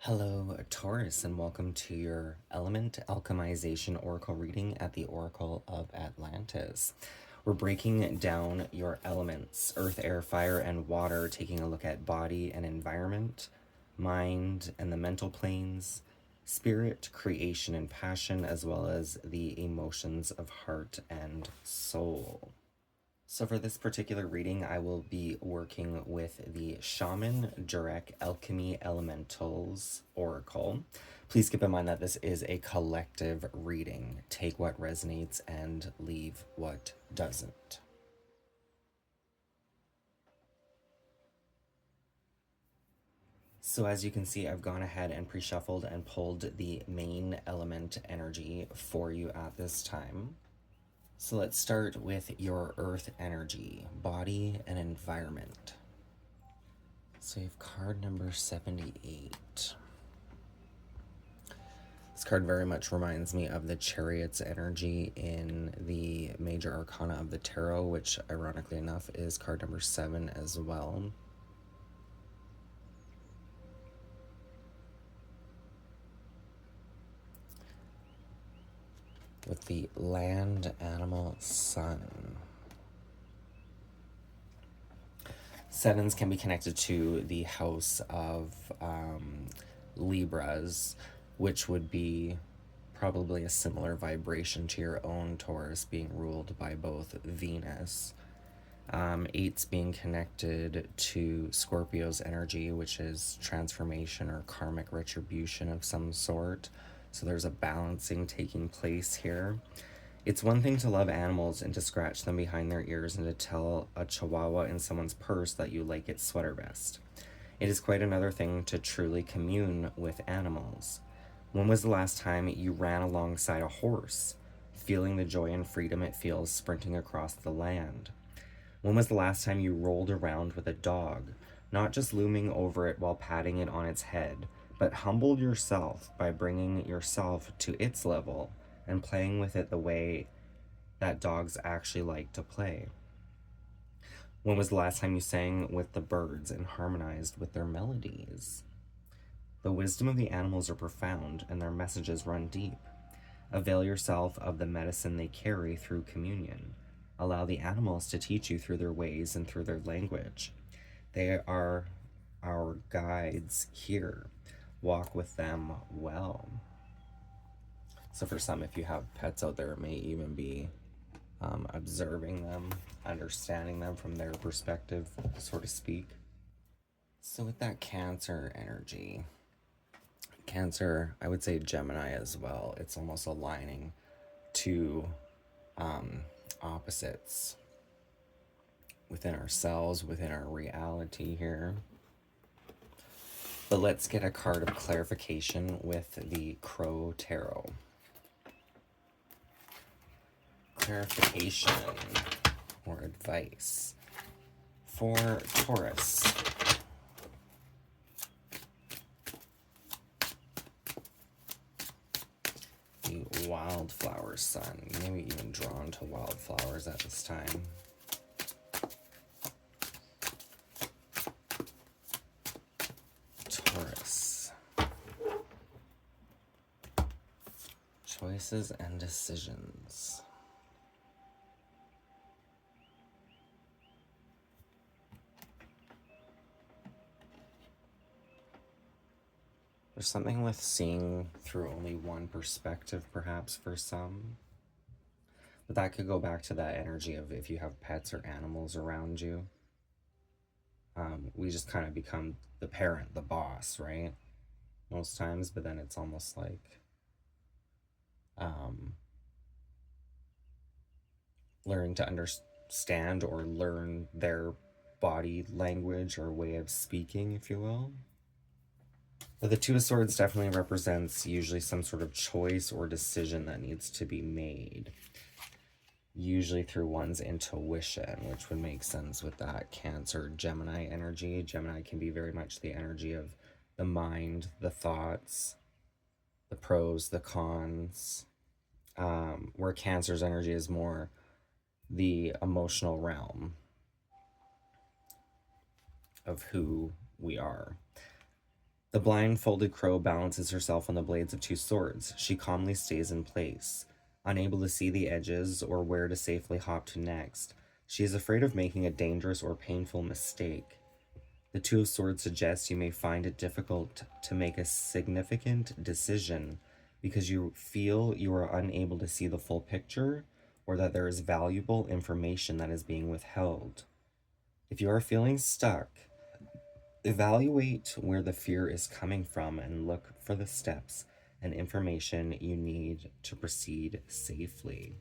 Hello, Taurus, and welcome to your Element Alchemization Oracle reading at the Oracle of Atlantis. We're breaking down your elements, earth, air, fire, and water, taking a look at body and environment, mind and the mental planes, spirit, creation, and passion, as well as the emotions of heart and soul. So for this particular reading, I will be working with the Shaman Durek Alchemy Elementals Oracle. Please keep in mind that this is a collective reading. Take what resonates and leave what doesn't. So as you can see, I've gone ahead and pre-shuffled and pulled the main element energy for you at this time. So let's start with your earth energy, body and environment. So you have card number 78. This card very much reminds me of the Chariot's energy in the Major Arcana of the Tarot, which ironically enough is card number 7 as well. With the Land Animal Sun. Sevens can be connected to the house of Libras, which would be probably a similar vibration to your own Taurus, being ruled by both Venus. Eights being connected to Scorpio's energy, which is transformation or karmic retribution of some sort. So there's a balancing taking place here. It's one thing to love animals and to scratch them behind their ears and to tell a chihuahua in someone's purse that you like its sweater vest. It is quite another thing to truly commune with animals. When was the last time you ran alongside a horse, feeling the joy and freedom it feels sprinting across the land? When was the last time you rolled around with a dog, not just looming over it while patting it on its head, but humbled yourself by bringing yourself to its level and playing with it the way that dogs actually like to play? When was the last time you sang with the birds and harmonized with their melodies? The wisdom of the animals are profound and their messages run deep. Avail yourself of the medicine they carry through communion. Allow the animals to teach you through their ways and through their language. They are our guides here. Walk with them well. So for some, if you have pets out there, it may even be observing them, understanding them from their perspective, so to speak. So with that Cancer energy, Cancer, I would say Gemini as well. It's almost aligning to opposites within ourselves, within our reality here. But let's get a card of clarification with the Crow Tarot. Clarification or advice for Taurus. The Wildflower Sun. You may be even drawn to wildflowers at this time. Taurus. Choices and decisions. There's something with seeing through only one perspective, perhaps, for some. But that could go back to that energy of if you have pets or animals around you. We just kind of become the parent, the boss, right? Most times, but then it's almost like learning to understand or learn their body language or way of speaking, if you will. But the Two of Swords definitely represents usually some sort of choice or decision that needs to be made. Usually through one's intuition, which would make sense with that Cancer Gemini energy. Gemini can be very much the energy of the mind, the thoughts, the pros, the cons, where Cancer's energy is more the emotional realm of who we are. The blindfolded crow balances herself on the blades of two swords. She calmly stays in place, unable to see the edges or where to safely hop to next. She is afraid of making a dangerous or painful mistake. The Two of Swords suggests you may find it difficult to make a significant decision because you feel you are unable to see the full picture or that there is valuable information that is being withheld. If you are feeling stuck, evaluate where the fear is coming from and look for the steps and information you need to proceed safely.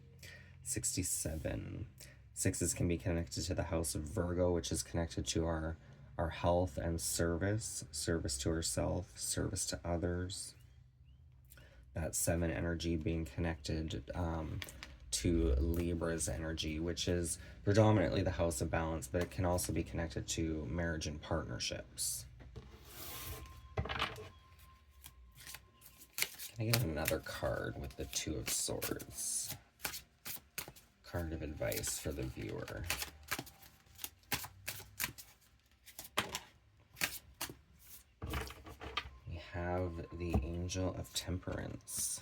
67. Sixes can be connected to the house of Virgo, which is connected to our health and service, service to ourselves, service to others. That 7 energy being connected to Libra's energy, which is predominantly the house of balance, but it can also be connected to marriage and partnerships. Can I get another card with the Two of Swords? Card of advice for the viewer. We have the Angel of Temperance.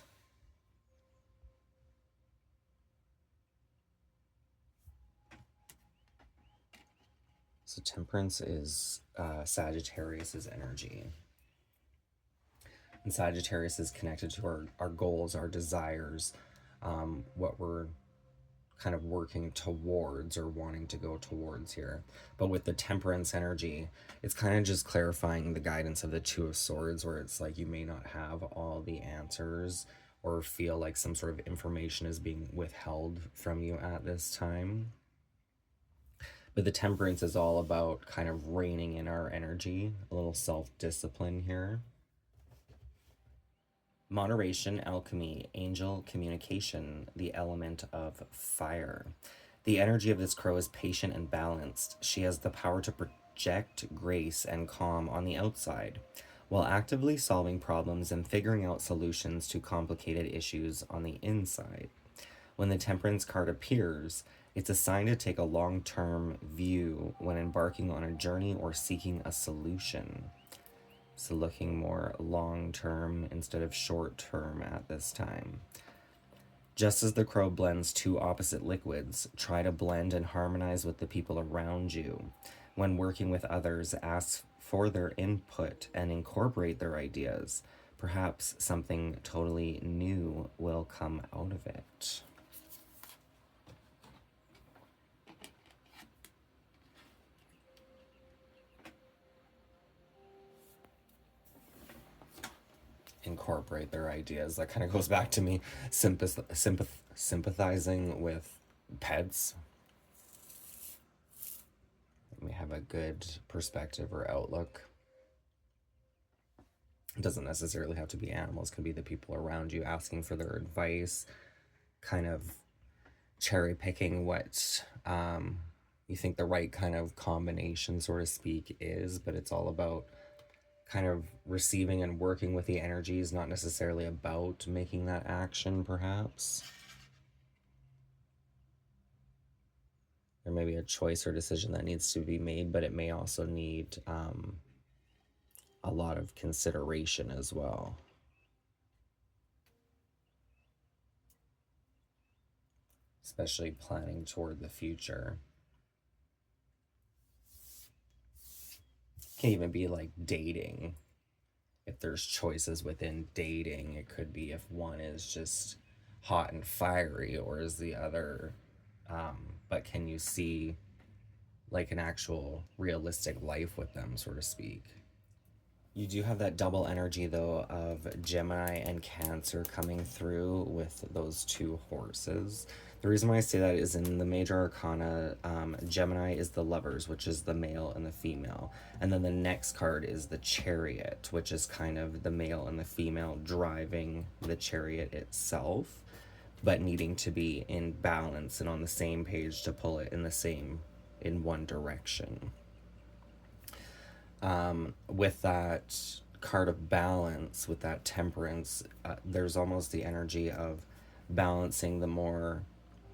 So Temperance is Sagittarius's energy. And Sagittarius is connected to our goals, our desires, what we're kind of working towards or wanting to go towards here. But with the Temperance energy, it's kind of just clarifying the guidance of the Two of Swords, where it's like you may not have all the answers or feel like some sort of information is being withheld from you at this time. But the Temperance is all about kind of reining in our energy, a little self-discipline here. Moderation, alchemy, angel communication, the element of fire. The energy of this crow is patient and balanced. She has the power to project grace and calm on the outside, while actively solving problems and figuring out solutions to complicated issues on the inside. When the Temperance card appears, it's a sign to take a long-term view when embarking on a journey or seeking a solution. So looking more long-term instead of short-term at this time. Just as the crow blends two opposite liquids, try to blend and harmonize with the people around you. When working with others, ask for their input and incorporate their ideas. Perhaps something totally new will come out of it. Incorporate their ideas. That kind of goes back to me sympathizing with pets. We have a good perspective or outlook. It doesn't necessarily have to be animals, it could be the people around you, asking for their advice, kind of cherry picking what you think the right kind of combination, so to speak, is. But it's all about kind of receiving and working with the energies, not necessarily about making that action, perhaps. There may be a choice or decision that needs to be made, but it may also need a lot of consideration as well. Especially planning toward the future. It can even be like dating. If there's choices within dating, it could be if one is just hot and fiery, or is the other, but can you see like an actual realistic life with them, so to speak? You do have that double energy though of Gemini and Cancer coming through with those two horses. The reason why I say that is in the major arcana, Gemini is the lovers, which is the male and the female. And then the next card is the chariot, which is kind of the male and the female driving the chariot itself, but needing to be in balance and on the same page to pull it in one direction. With that card of balance, with that Temperance, there's almost the energy of balancing the more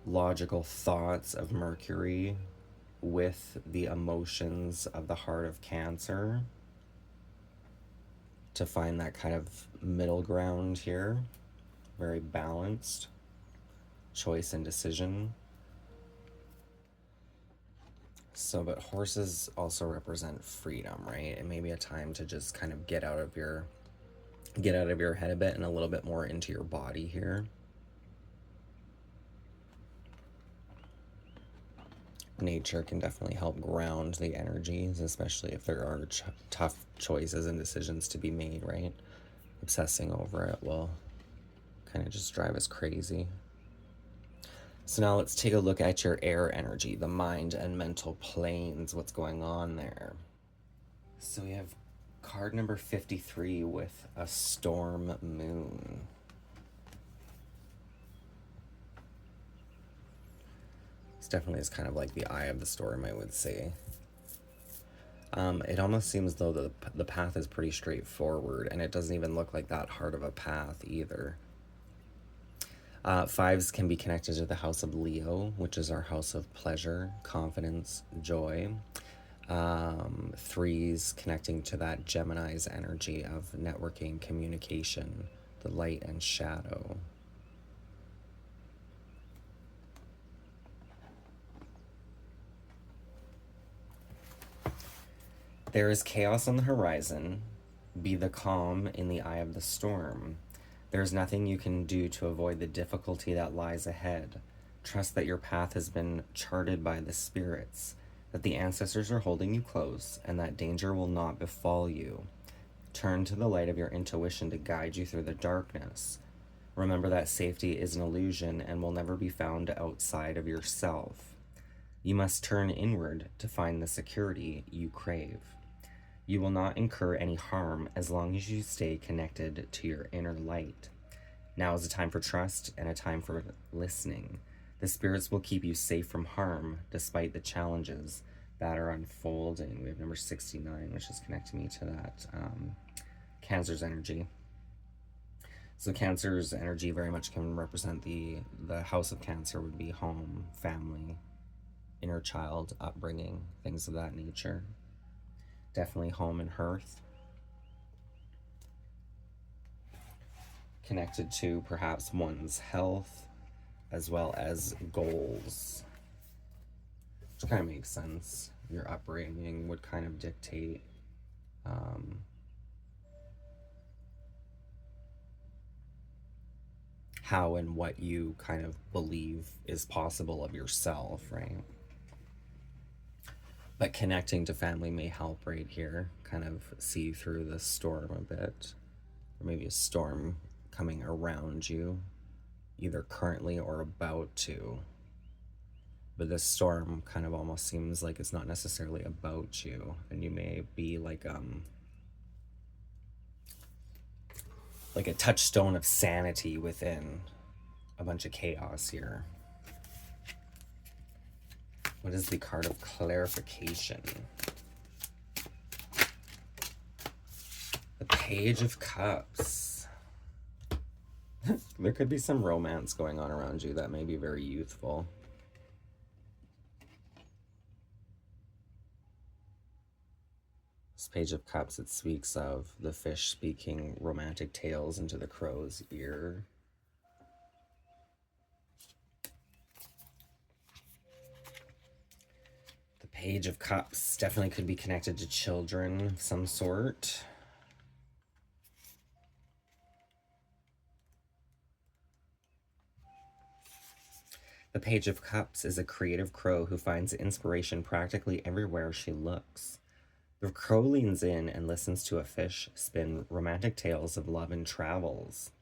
logical thoughts of Mercury with the emotions of the heart of Cancer. to find that kind of middle ground here. Very balanced choice and decision. So, but horses also represent freedom, right? It may be a time to just kind of get out of your head a bit and a little bit more into your body here. Nature can definitely help ground the energies, especially if there are tough choices and decisions to be made, right? Obsessing over it will kind of just drive us crazy. So now let's take a look at your air energy, the mind and mental planes, what's going on there. So we have card number 53 with a storm moon. This definitely is kind of like the eye of the storm, I would say. It almost seems though the path is pretty straightforward, and it doesn't even look like that hard of a path either. Fives can be connected to the house of Leo, which is our house of pleasure, confidence, joy. Threes connecting to that Gemini's energy of networking, communication, the light and shadow. There is chaos on the horizon. Be the calm in the eye of the storm. There is nothing you can do to avoid the difficulty that lies ahead. Trust that your path has been charted by the spirits, that the ancestors are holding you close, and that danger will not befall you. Turn to the light of your intuition to guide you through the darkness. Remember that safety is an illusion and will never be found outside of yourself. You must turn inward to find the security you crave. You will not incur any harm as long as you stay connected to your inner light. Now is a time for trust and a time for listening. The spirits will keep you safe from harm despite the challenges that are unfolding. We have number 69, which is connecting me to that Cancer's energy. So Cancer's energy very much can represent the house of Cancer would be home, family, inner child, upbringing, things of that nature. Definitely home and hearth. Connected to perhaps one's health as well as goals. Which kind of makes sense. Your upbringing would kind of dictate how and what you kind of believe is possible of yourself, right? But connecting to family may help right here, kind of see through the storm a bit. Or maybe a storm coming around you, either currently or about to. But this storm kind of almost seems like it's not necessarily about you, and you may be like a touchstone of sanity within a bunch of chaos here. What is the card of clarification? The Page of Cups. There could be some romance going on around you that may be very youthful. This Page of Cups, it speaks of the fish speaking romantic tales into the crow's ear. The Page of Cups definitely could be connected to children of some sort. The Page of Cups is a creative crow who finds inspiration practically everywhere she looks. The crow leans in and listens to a fish spin romantic tales of love and travels.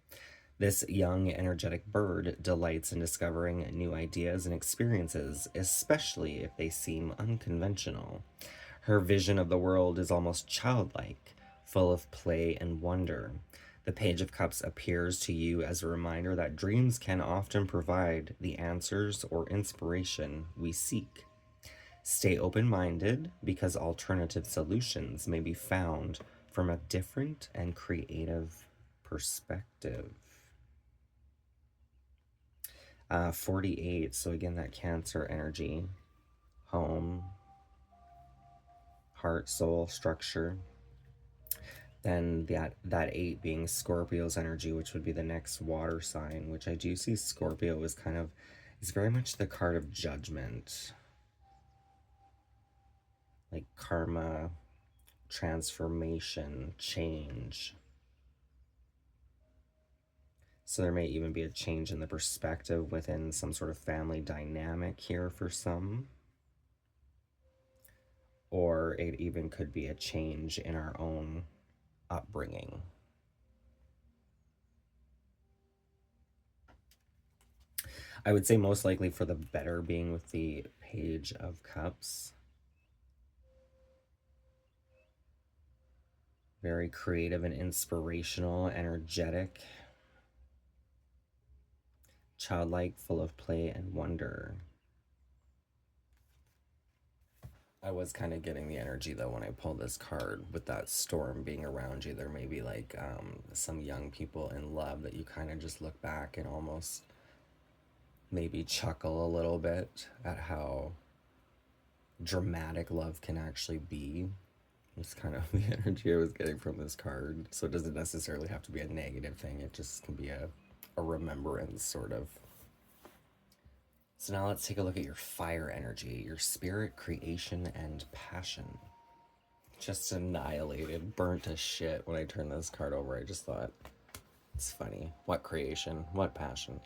This young, energetic bird delights in discovering new ideas and experiences, especially if they seem unconventional. Her vision of the world is almost childlike, full of play and wonder. The Page of Cups appears to you as a reminder that dreams can often provide the answers or inspiration we seek. Stay open-minded because alternative solutions may be found from a different and creative perspective. 48, so again, that Cancer energy, home, heart, soul, structure. Then that 8 being Scorpio's energy, which would be the next water sign, which I do see Scorpio is kind of, is very much the card of judgment, like karma, transformation, change. So there may even be a change in the perspective within some sort of family dynamic here for some. Or it even could be a change in our own upbringing. I would say most likely for the better, being with the Page of Cups. Very creative and inspirational, energetic, childlike, full of play and wonder. I was kind of getting the energy though when I pulled this card with that storm being around you. There may be like some young people in love that you kind of just look back and almost maybe chuckle a little bit at how dramatic love can actually be. It's kind of the energy I was getting from this card. So it doesn't necessarily have to be a negative thing. It just can be a remembrance, sort of. So now let's take a look at your fire energy, your spirit, creation, and passion. Just annihilated, burnt to shit when I turned this card over. I just thought, it's funny. What creation? What passion?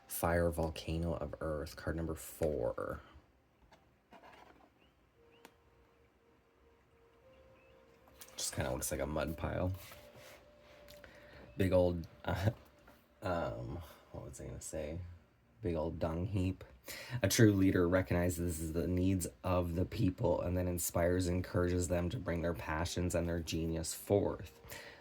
Fire, volcano of earth, card number 4. Just kind of looks like a mud pile. Big old, what was I going to say? Big old dung heap. A true leader recognizes the needs of the people and then inspires and encourages them to bring their passions and their genius forth.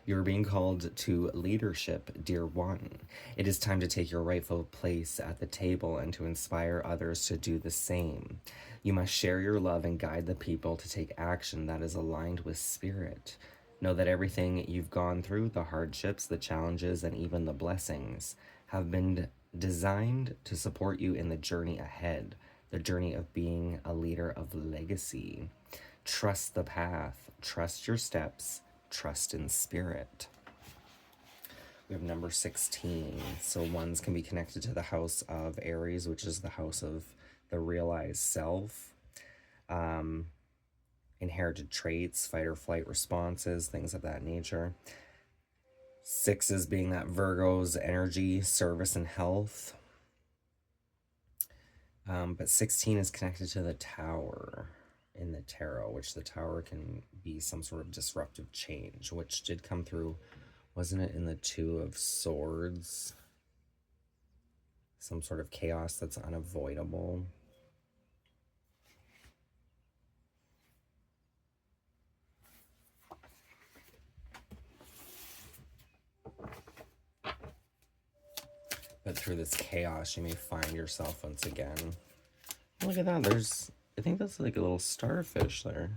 You're being called to leadership, dear one. It is time to take your rightful place at the table and to inspire others to do the same. You must share your love and guide the people to take action that is aligned with spirit. Know that everything you've gone through, the hardships, the challenges, and even the blessings, have been designed to support you in the journey ahead, the journey of being a leader of legacy. Trust the path, trust your steps, trust in spirit. We have number 16. So ones can be connected to the house of Aries, which is the house of the realized self. Inherited traits, fight or flight responses, things of that nature. 6s being that Virgo's energy, service, and health. But 16 is connected to the Tower in the tarot, which the Tower can be some sort of disruptive change, which did come through, wasn't it, in the 2 of Swords? Some sort of chaos that's unavoidable. But through this chaos, you may find yourself once again. Look at that. I think that's like a little starfish there.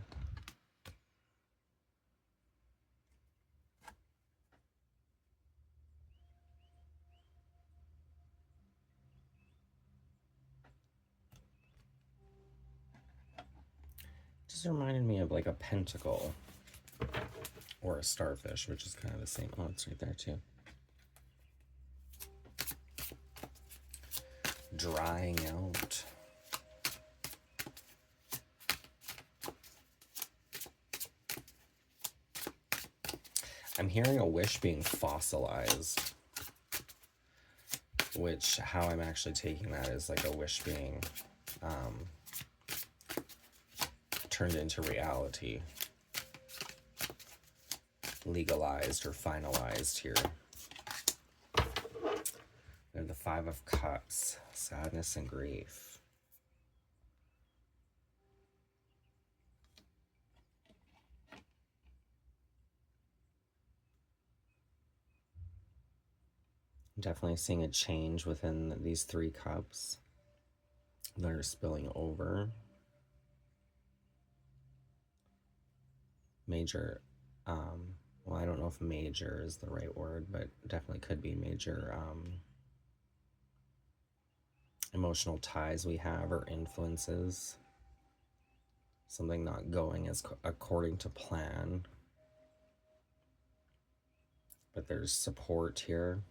Just reminded me of like a pentacle or a starfish, which is kind of the same. Oh, it's right there too. Drying out. I'm hearing a wish being fossilized, which how I'm actually taking that is like a wish being turned into reality, legalized or finalized here. And the 5 of Cups, sadness and grief. Definitely seeing a change within these 3 cups that are spilling over. Major, well, I don't know if major is the right word, but definitely could be major emotional ties we have or influences. Something not going as according to plan. but there's support here.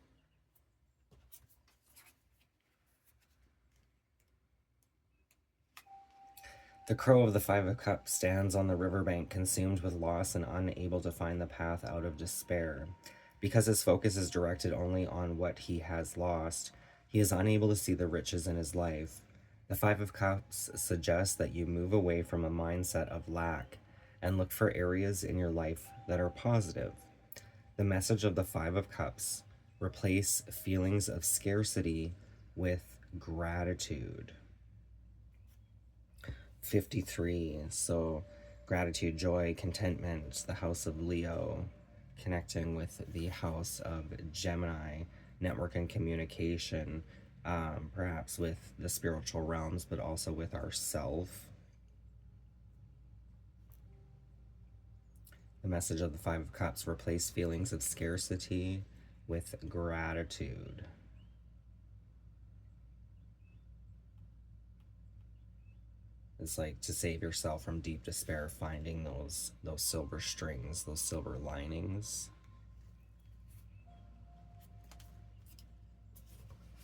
The crow of the Five of Cups stands on the riverbank, consumed with loss and unable to find the path out of despair. Because his focus is directed only on what he has lost, he is unable to see the riches in his life. The Five of Cups suggests that you move away from a mindset of lack and look for areas in your life that are positive. The message of the Five of Cups: replace feelings of scarcity with gratitude. 53. So gratitude, joy, contentment, the house of Leo, connecting with the house of Gemini, network and communication, perhaps with the spiritual realms, but also with ourself. The message of the Five of Cups: replace feelings of scarcity with gratitude. It's like to save yourself from deep despair, finding those silver strings, those silver linings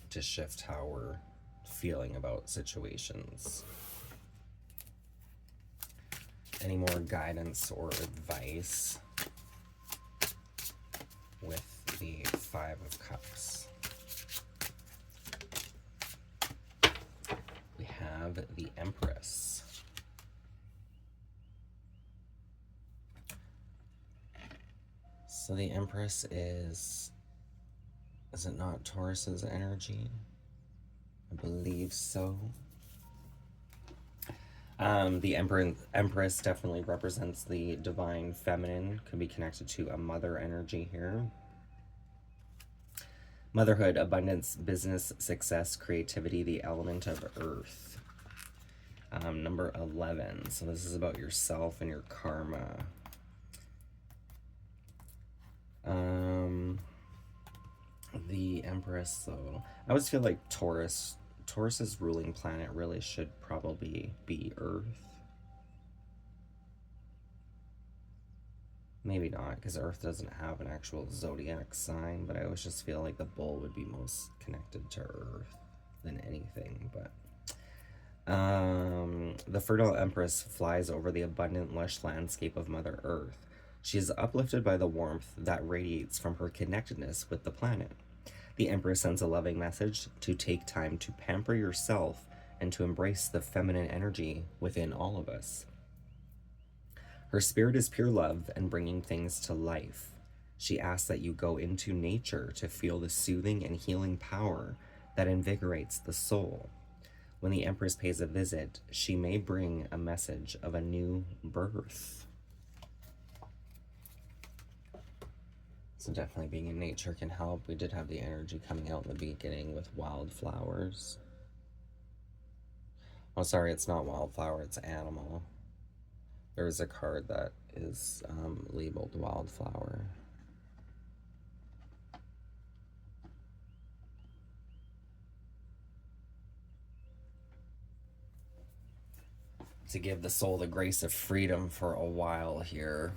to shift how we're feeling about situations. Any more guidance or advice with the Five of Cups? We have the Empress. So the Empress is it not Taurus's energy? I believe so. The Empress definitely represents the divine feminine, could be connected to a mother energy here. Motherhood, abundance, business, success, creativity, the element of earth. Number 11. So this is about yourself and your karma. The Empress, though. I always feel like Taurus's ruling planet really should probably be Earth. Maybe not, because Earth doesn't have an actual zodiac sign, but I always just feel like the bull would be most connected to Earth than anything. But the fertile Empress flies over the abundant, lush landscape of Mother Earth. She is uplifted by the warmth that radiates from her connectedness with the planet. The Empress sends a loving message to take time to pamper yourself and to embrace the feminine energy within all of us. Her spirit is pure love and bringing things to life. She asks that you go into nature to feel the soothing and healing power that invigorates the soul. When the Empress pays a visit, she may bring a message of a new birth. So definitely being in nature can help. We did have the energy coming out in the beginning with wildflowers. Oh, sorry, it's not wildflower, it's animal. There is a card that is labeled wildflower. To give the soul the grace of freedom for a while here.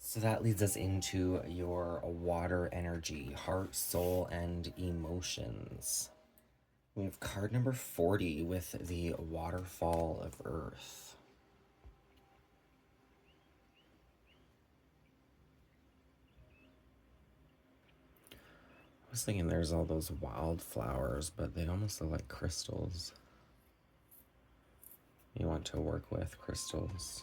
So that leads us into your water energy, heart, soul, and emotions. We have card number 40 with the waterfall of earth. I was thinking there's all those wildflowers, but they almost look like crystals. You want to work with crystals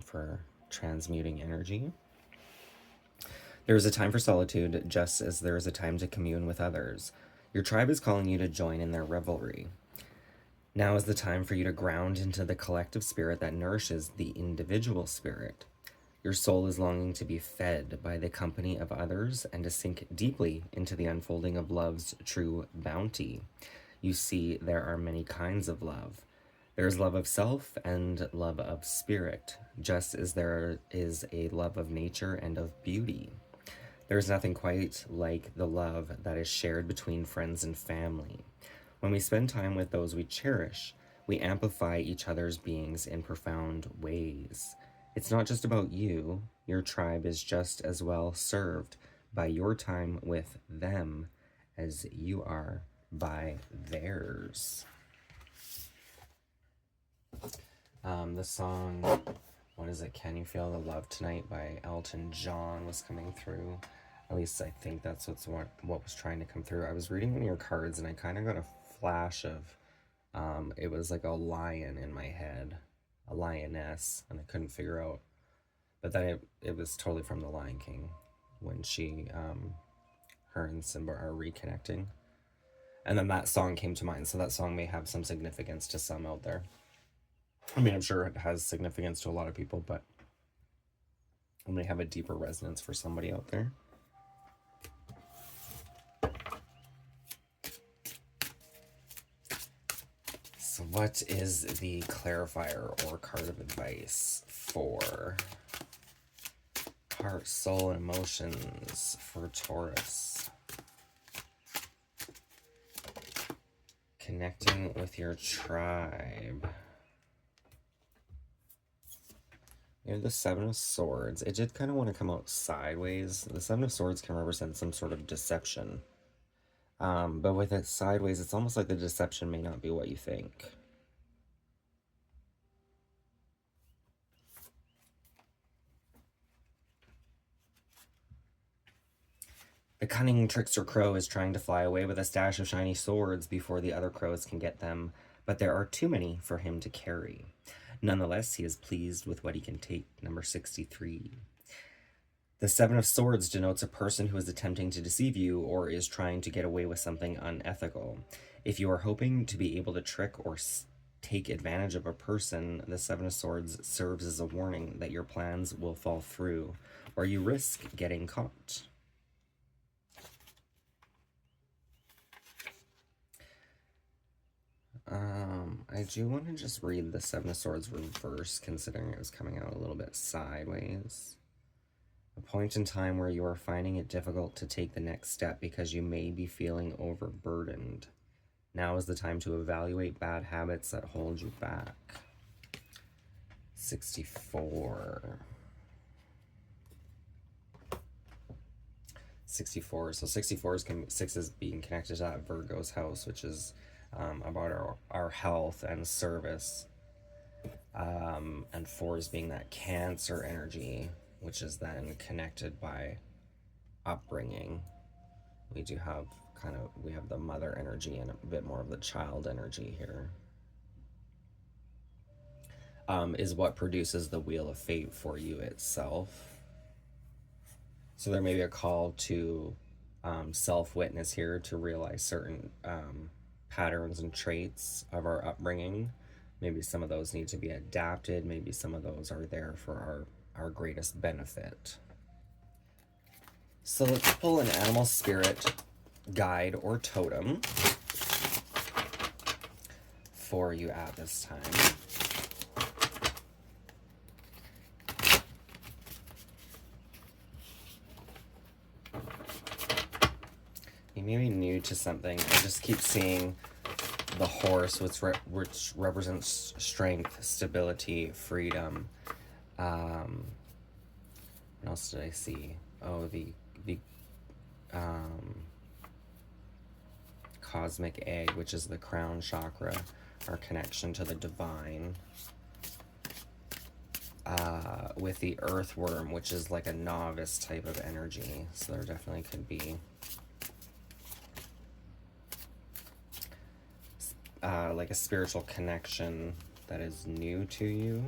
for transmuting energy. There is a time for solitude, just as there is a time to commune with others. Your tribe is calling you to join in their revelry. Now is the time for you to ground into the collective spirit that nourishes the individual spirit. Your soul is longing to be fed by the company of others and to sink deeply into the unfolding of love's true bounty. You see, there are many kinds of love. There is love of self and love of spirit, just as there is a love of nature and of beauty. There is nothing quite like the love that is shared between friends and family. When we spend time with those we cherish, we amplify each other's beings in profound ways. It's not just about you, Your tribe is just as well served by your time with them as you are by theirs. The song, what is it, Can You Feel the Love Tonight by Elton John was coming through. At least I think that's what was trying to come through. I was reading one of your cards and I kind of got a flash of, it was like a lion in my head, a lioness, and I couldn't figure out. But then it was totally from The Lion King when her and Simba are reconnecting. And then that song came to mind, so that song may have some significance to some out there. I mean, I'm sure it has significance to a lot of people, but it may have a deeper resonance for somebody out there. So what is the clarifier or card of advice for heart, soul, and emotions for Taurus? Connecting with your tribe. You have the Seven of Swords. It did kind of want to come out sideways. The Seven of Swords can represent some sort of deception. But with it sideways, it's almost like the deception may not be what you think. The cunning trickster crow is trying to fly away with a stash of shiny swords before the other crows can get them, but there are too many for him to carry. Nonetheless, he is pleased with what he can take. Number 63. The Seven of Swords denotes a person who is attempting to deceive you or is trying to get away with something unethical. If you are hoping to be able to trick or take advantage of a person, the Seven of Swords serves as a warning that your plans will fall through, or you risk getting caught. I do want to just read the Seven of Swords reverse, considering it was coming out a little bit sideways. A point in time where you are finding it difficult to take the next step because you may be feeling overburdened. Now is the time to evaluate bad habits that hold you back. 64. 64. So 64 is 6 is being connected to that Virgo's house, which is about our health and service. And 4 is being that Cancer energy, which is then connected by upbringing. We do have we have the mother energy and a bit more of the child energy here. Is what produces the Wheel of Fate for you itself. So there may be a call to self-witness here to realize certain patterns and traits of our upbringing. Maybe some of those need to be adapted. Maybe some of those are there for our greatest benefit. So let's pull an animal spirit, guide, or totem for you at this time. You may be new to something. I just keep seeing the horse, which represents strength, stability, freedom. What else did I see? Oh, the cosmic egg, which is the crown chakra, our connection to the divine. With the earthworm, which is like a novice type of energy. So there definitely could be like a spiritual connection that is new to you.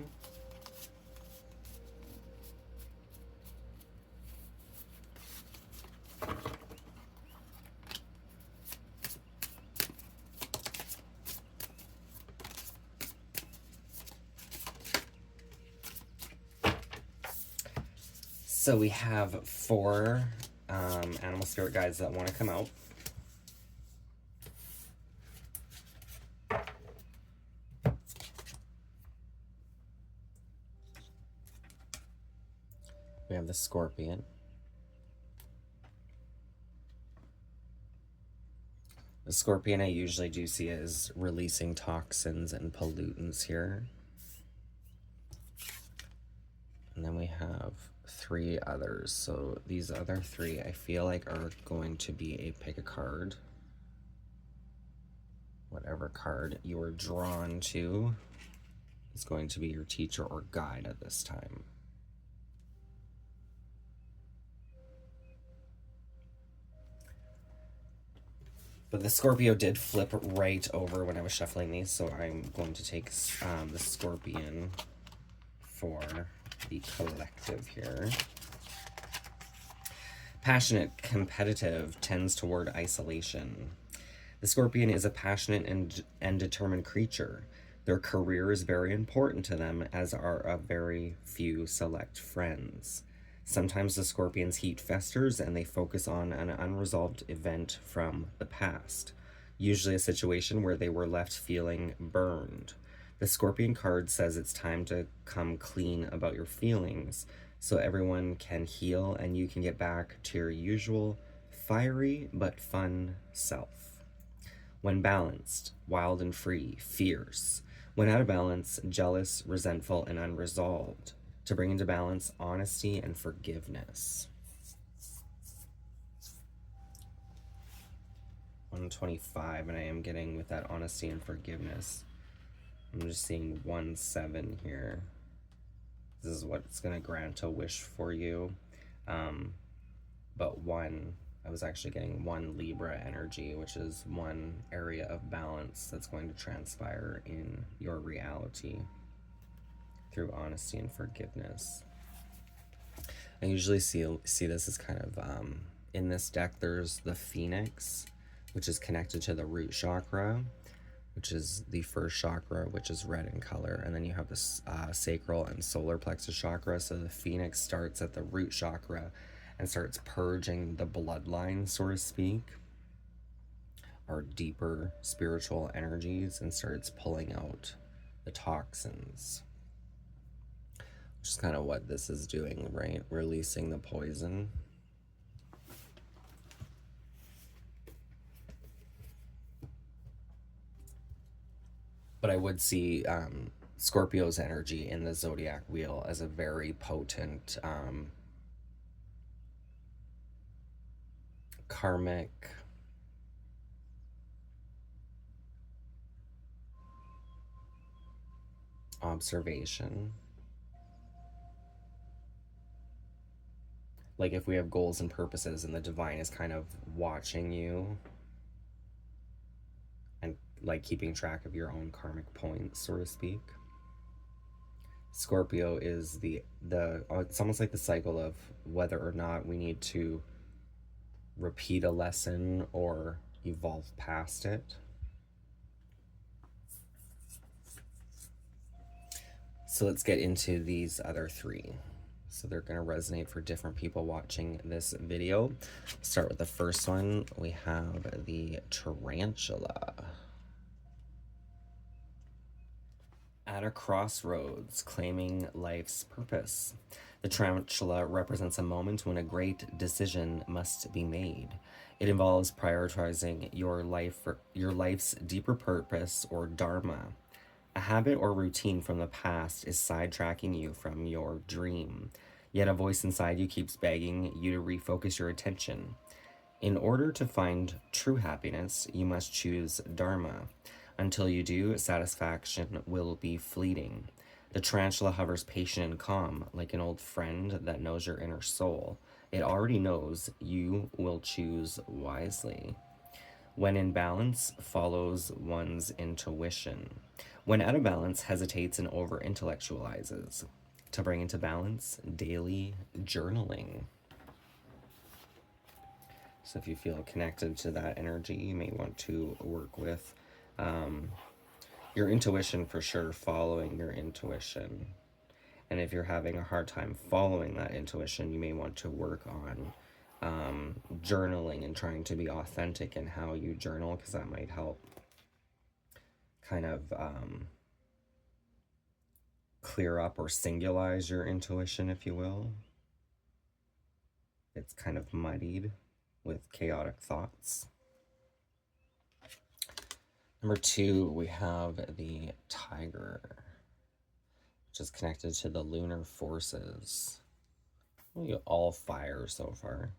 So we have 4 animal spirit guides that want to come out. We have the scorpion. The scorpion I usually do see as releasing toxins and pollutants here. And then we have 3 others. So these other 3 I feel like are going to be a pick a card. Whatever card you are drawn to is going to be your teacher or guide at this time. But the Scorpio did flip right over when I was shuffling these, so I'm going to take the Scorpion for the collective here. Passionate, competitive, tends toward isolation. The Scorpion is a passionate and determined creature. Their career is very important to them, as are a very few select friends. Sometimes the Scorpion's heat festers and they focus on an unresolved event from the past, usually a situation where they were left feeling burned. The Scorpion card says it's time to come clean about your feelings so everyone can heal and you can get back to your usual fiery but fun self. When balanced, wild and free, fierce. When out of balance, jealous, resentful, and unresolved. To bring into balance, honesty and forgiveness. 125, and I am getting with that honesty and forgiveness. I'm just seeing 1-7 here. This is what's going to grant a wish for you. But I was actually getting 1 Libra energy, which is 1 area of balance that's going to transpire in your reality through honesty and forgiveness. I usually see this as kind of, in this deck, there's the Phoenix, which is connected to the root chakra, which is the first chakra, which is red in color. And then you have this sacral and solar plexus chakra. So the Phoenix starts at the root chakra and starts purging the bloodline, so to speak, our deeper spiritual energies, and starts pulling out the toxins. Which is kind of what this is doing, right? Releasing the poison. But I would see Scorpio's energy in the zodiac wheel as a very potent karmic observation. Like if we have goals and purposes and the divine is kind of watching you and like keeping track of your own karmic points, so to speak. Scorpio is it's almost like the cycle of whether or not we need to repeat a lesson or evolve past it. So let's get into these other 3. So they're going to resonate for different people watching this video. Start with the first one. We have the tarantula. At a crossroads, claiming life's purpose. The tarantula represents a moment when a great decision must be made. It involves prioritizing your life's deeper purpose or dharma. A habit or routine from the past is sidetracking you from your dream, yet a voice inside you keeps begging you to refocus your attention. In order to find true happiness, you must choose dharma. Until you do, satisfaction will be fleeting. The tarantula hovers patient and calm, like an old friend that knows your inner soul. It already knows you will choose wisely. When in balance, follows one's intuition. When out of balance, hesitates and over-intellectualizes. To bring into balance, daily journaling. So if you feel connected to that energy, you may want to work with your intuition for sure, following your intuition. And if you're having a hard time following that intuition, you may want to work on journaling and trying to be authentic in how you journal, because that might help kind of clear up or singulize your intuition, if you will. It's kind of muddied with chaotic thoughts. Number 2, we have the tiger, which is connected to the lunar forces. We got all fire so far.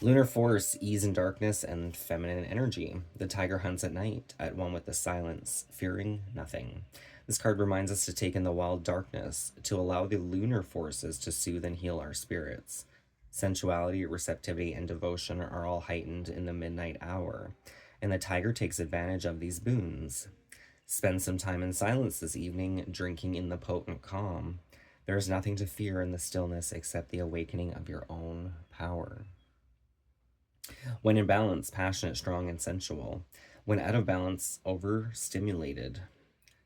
Lunar force, ease in darkness, and feminine energy. The tiger hunts at night, at one with the silence, fearing nothing. This card reminds us to take in the wild darkness, to allow the lunar forces to soothe and heal our spirits. Sensuality, receptivity, and devotion are all heightened in the midnight hour, and the tiger takes advantage of these boons. Spend some time in silence this evening, drinking in the potent calm. There is nothing to fear in the stillness except the awakening of your own power. When in balance, passionate, strong, and sensual. When out of balance, overstimulated.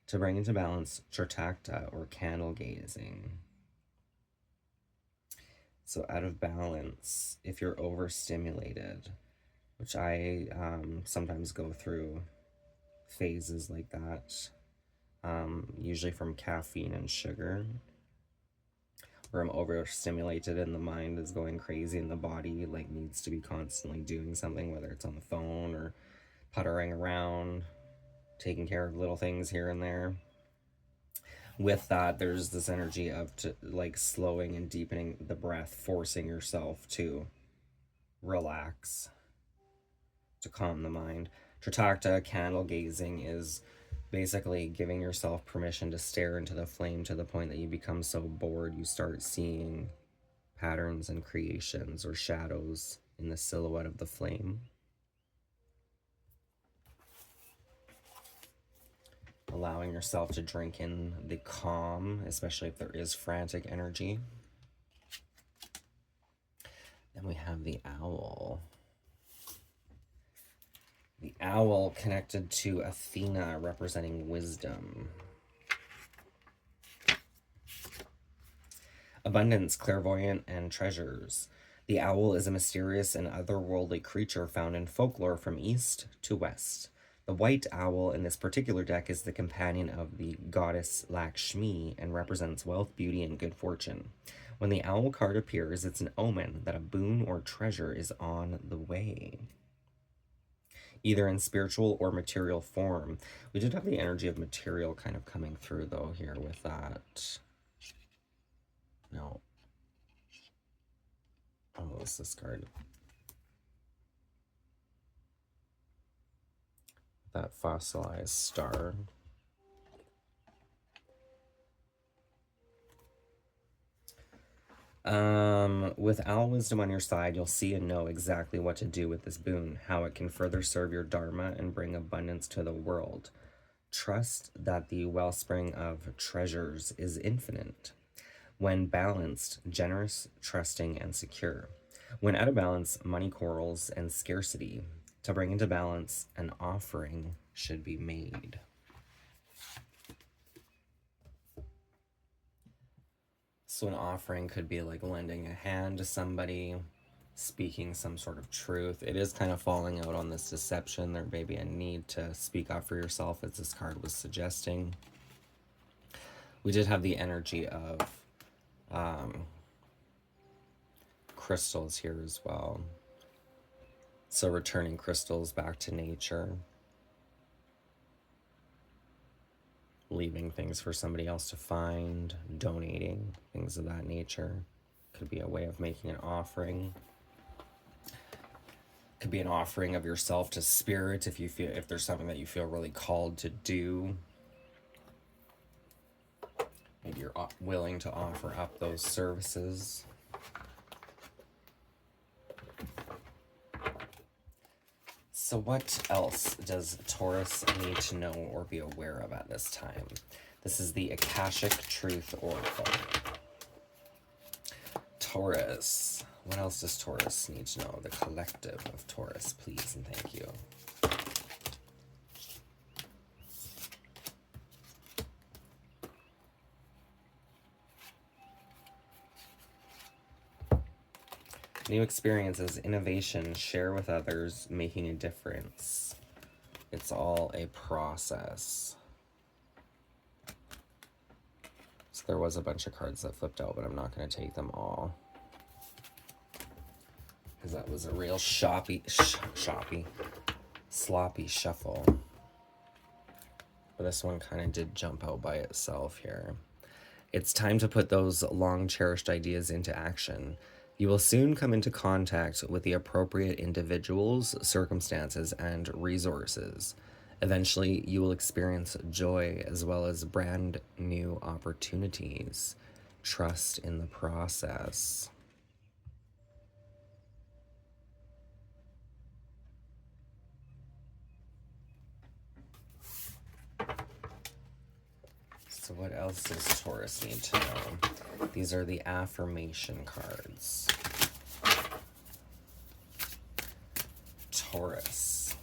To bring into balance, Tritacta or candle gazing. So out of balance, if you're overstimulated, which I sometimes go through phases like that, usually from caffeine and sugar, where I'm overstimulated and the mind is going crazy and the body like needs to be constantly doing something, whether it's on the phone or puttering around, taking care of little things here and there. With that, there's this energy of like slowing and deepening the breath, forcing yourself to relax, to calm the mind. Tritacta, candle gazing, is basically giving yourself permission to stare into the flame to the point that you become so bored you start seeing patterns and creations or shadows in the silhouette of the flame. Allowing yourself to drink in the calm, especially if there is frantic energy. Then we have the owl. The owl connected to Athena, representing wisdom. Abundance, clairvoyant, and treasures. The owl is a mysterious and otherworldly creature found in folklore from east to west. The white owl in this particular deck is the companion of the goddess Lakshmi and represents wealth, beauty, and good fortune. When the owl card appears, it's an omen that a boon or treasure is on the way, either in spiritual or material form. We did have the energy of material kind of coming through, though, here with that. No. Oh, what's this card? That fossilized star. With owl wisdom on your side, you'll see and know exactly what to do with this boon, how it can further serve your dharma and bring abundance to the world. Trust that the wellspring of treasures is infinite. When balanced, generous, trusting, and secure. When out of balance, money quarrels and scarcity. To bring into balance, an offering should be made. So an offering could be like lending a hand to somebody, speaking some sort of truth. It is kind of falling out on this deception. There may be a need to speak up for yourself, as this card was suggesting. We did have the energy of crystals here as well. So returning crystals back to nature. Leaving things for somebody else to find, donating, things of that nature. Could be a way of making an offering. Could be an offering of yourself to spirit if there's something that you feel really called to do. Maybe you're willing to offer up those services. So what else does Taurus need to know or be aware of at this time? This is the Akashic Truth Oracle. Taurus. What else does Taurus need to know? The collective of Taurus, please and thank you. New experiences, innovation, share with others, making a difference. It's all a process. So there was a bunch of cards that flipped out, but I'm not going to take them all, because that was a real sloppy shuffle. But this one kind of did jump out by itself here. It's time to put those long cherished ideas into action. You will soon come into contact with the appropriate individuals, circumstances, and resources. Eventually, you will experience joy as well as brand new opportunities. Trust in the process. So what else does Taurus need to know? These are the affirmation cards. Taurus.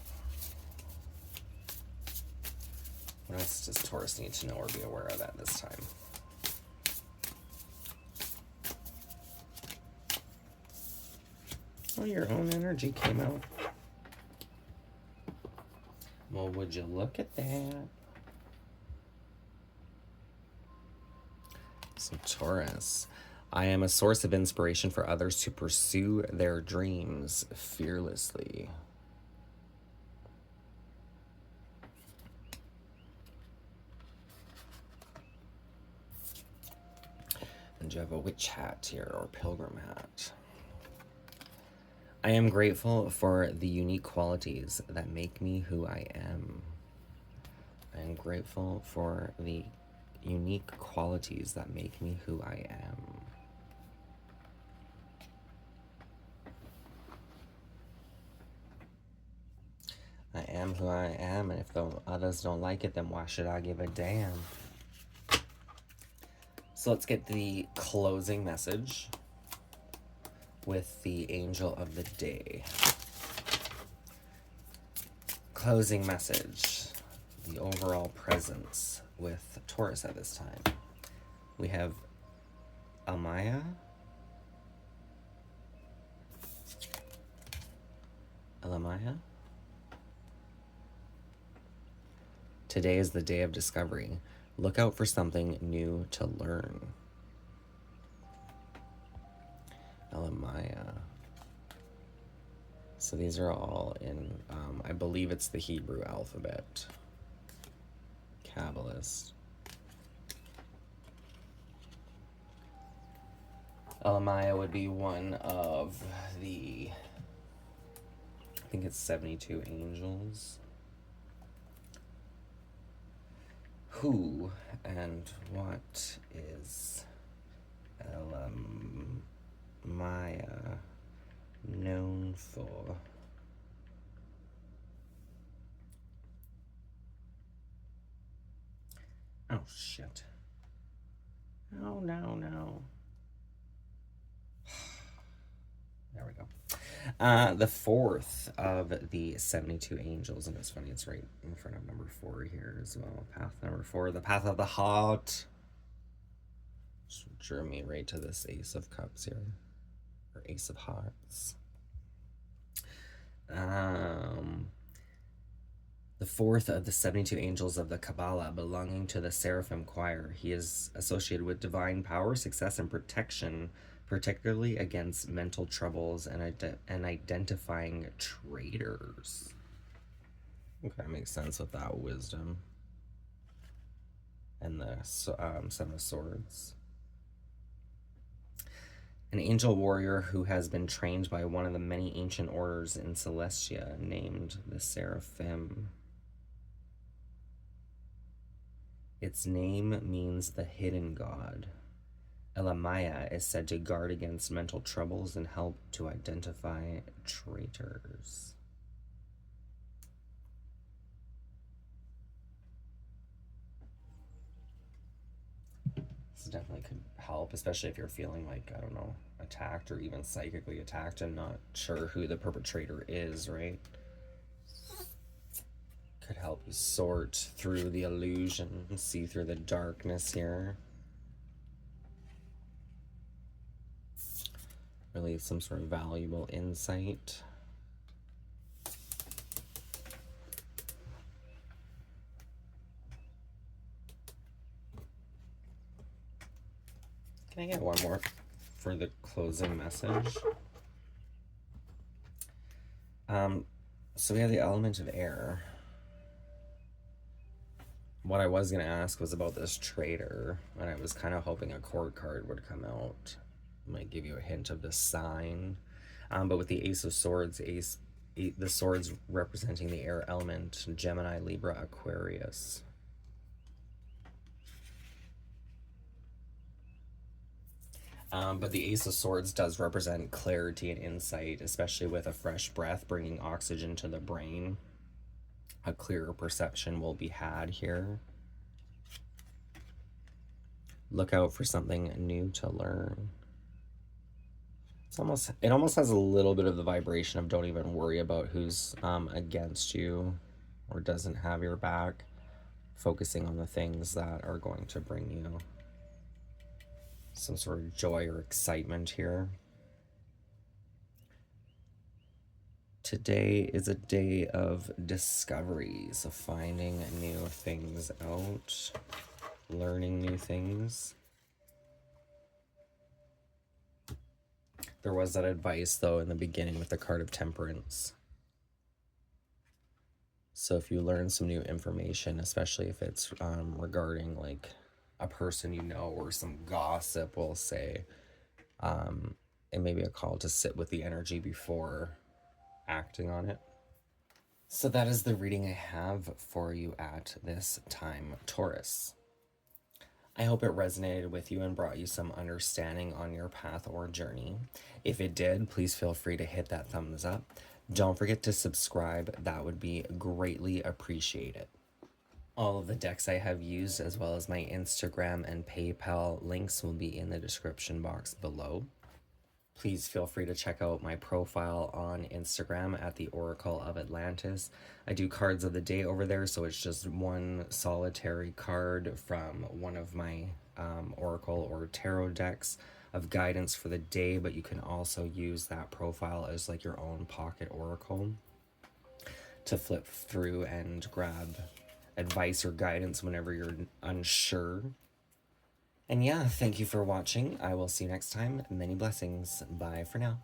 What else does Taurus need to know or be aware of at this time? Oh, your own energy came out. Well, would you look at that? So Taurus, I am a source of inspiration for others to pursue their dreams fearlessly. And you have a witch hat here, or pilgrim hat. I am grateful for the unique qualities that make me who I am. I am grateful for the unique qualities that make me who I am. I am who I am, and if the others don't like it, then why should I give a damn? So let's get the closing message with the angel of the day. Closing message, the overall presence with Taurus at this time. We have Amaya, Elamaya. Today is the day of discovery. Look out for something new to learn. Elamaya. So these are all in, I believe it's the Hebrew alphabet. Kabbalist. Elamaya would be one of the, I think it's 72 angels. Who and what is Elamaya known for? Oh, shit. Oh, no. There we go. The fourth of the 72 angels, and it's funny, it's right in front of number 4 here as well. Path number 4, the path of the heart. Just drew me right to this Ace of Cups here, or Ace of Hearts. The fourth of the 72 angels of the Kabbalah, belonging to the Seraphim choir. He is associated with divine power, success, and protection, particularly against mental troubles and identifying traitors. Okay, makes sense with that wisdom. And the Seven of Swords. An angel warrior who has been trained by one of the many ancient orders in Celestia, named the Seraphim. Its name means the hidden god. Elamaya is said to guard against mental troubles and help to identify traitors. This definitely could help, especially if you're feeling like, I don't know, attacked or even psychically attacked and not sure who the perpetrator is, right? Could help you sort through the illusion, see through the darkness here. Really some sort of valuable insight. Can I get one more for the closing message? So we have the element of air. What I was going to ask was about this traitor, and I was kind of hoping a court card would come out. Might give you a hint of the sign. But with the Ace of Swords, the swords representing the air element, Gemini, Libra, Aquarius. But the Ace of Swords does represent clarity and insight, especially with a fresh breath bringing oxygen to the brain. A clearer perception will be had here. Look out for something new to learn. It almost has a little bit of the vibration of don't even worry about who's against you or doesn't have your back. Focusing on the things that are going to bring you some sort of joy or excitement here. Today is a day of discoveries, of finding new things out, learning new things. There was that advice, though, in the beginning with the card of Temperance. So if you learn some new information, especially if it's regarding like a person you know or some gossip, we'll say, it may be a call to sit with the energy before acting on it. So that is the reading I have for you at this time, Taurus. I hope it resonated with you and brought you some understanding on your path or journey. If it did, please feel free to hit that thumbs up. Don't forget to subscribe. That would be greatly appreciated. All of the decks I have used, as well as my Instagram and PayPal links, will be in the description box below. Please feel free to check out my profile on Instagram at the Oracle of Atlantis. I do cards of the day over there, so it's just one solitary card from one of my Oracle or Tarot decks of guidance for the day, but you can also use that profile as like your own pocket Oracle to flip through and grab advice or guidance whenever you're unsure. And yeah, thank you for watching. I will see you next time. Many blessings. Bye for now.